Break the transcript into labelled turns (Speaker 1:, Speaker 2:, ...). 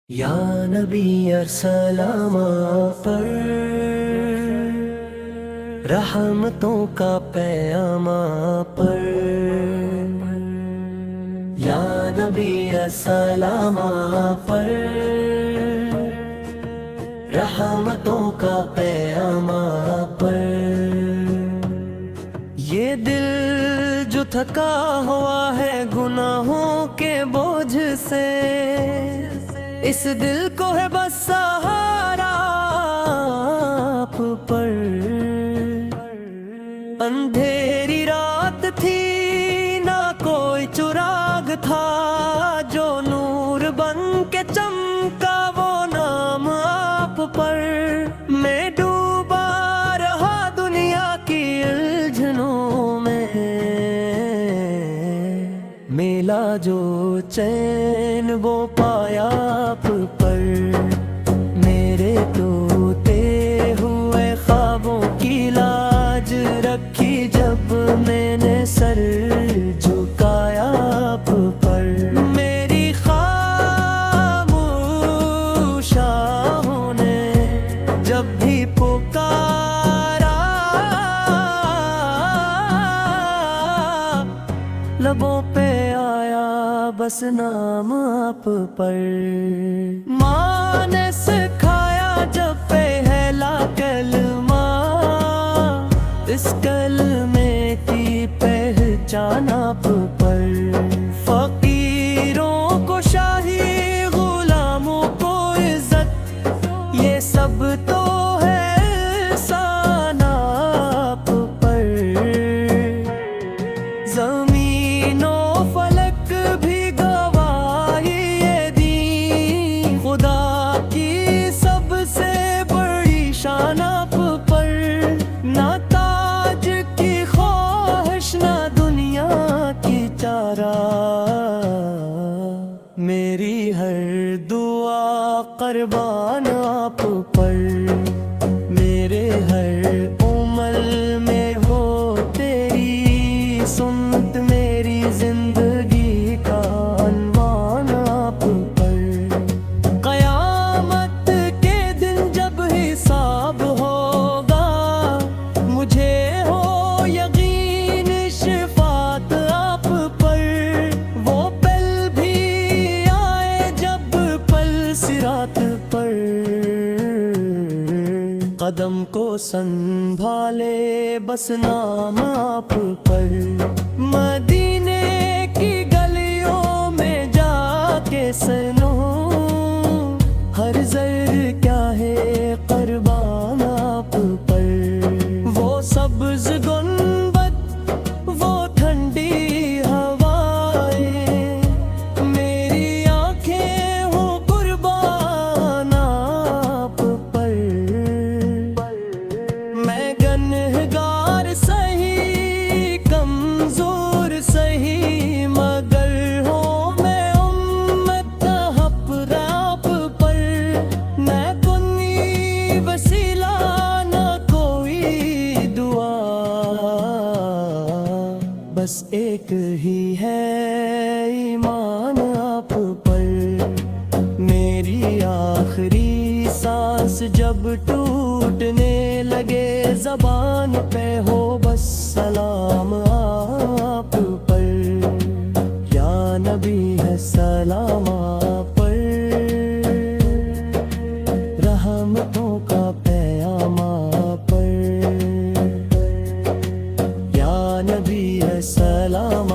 Speaker 1: یا نبی ارسلام پر رحمتوں کا پیام پر، یا نبی ارسلام پر رحمتوں کا پیام پر۔ یہ دل جو تھکا ہوا ہے گناہوں کے بوجھ سے، اس دل کو ہے بس سہارا آپ پر۔ اندھیری رات تھی نہ کوئی چراغ تھا، جو نور بن کے چمکا وہ نام آپ پر۔ میں ڈوبا رہا دنیا کی الجھنوں میں، ملا جو چین وہ پایا آپ پر۔ میرے ٹوٹے ہوئے خوابوں کی لاج رکھی جب میں نے سر جھکایا آپ پر۔ میری خاموش آہوں نے جب بھی پکارا، لبوں پہ آیا بس نام آپ پر۔ ماں نے سکھایا جب پہلا کلمہ، اس کلمے کی پہچان آپ پر۔ فقیروں کو شاہی، غلاموں کو عزت، یہ سب تو ہے احسان آپ پر۔ زمین و فلک بھی گواہی یہ دی، خدا کی سب سے بڑی شان آپ پر۔ نہ تاج کی خواہش نہ دنیا کی چارہ، میری ہر دعا قربان آپ پر۔ میرے ہر عمل میں ہو تیری سنت، میری زندگی کا عنوان آپ پر۔ قیامت کے دن جب حساب ہوگا، مجھے ہو یقین شفاعت آپ پر۔ وہ پل بھی آئے جب پل صراط پر، قدم کو سنبھالے بس نام آپ پر۔ مدینے کی گلیوں میں جا کے سنو، ہر زر کیا ہے قربان آپ پر۔ وہ سبز گنبد، وہ ٹھنڈی ہوائیں، میری آنکھیں ہوں قربان آپ پر۔ میں گنہگار سہی، کمزور سہی، مگر ہوں میں امت حق آپ پر۔ میں کوئی وسیلہ نہ کوئی دعا، بس ایک ہی ہے ایمان آپ پر۔ میری آخری سانس جب ٹوٹنے لگے، زبان پہ ہو بس سلام آپ پر۔ یا نبی ہے سلام آپ پر، رحمتوں کا پیام آپ پر۔ یا نبی ہے سلام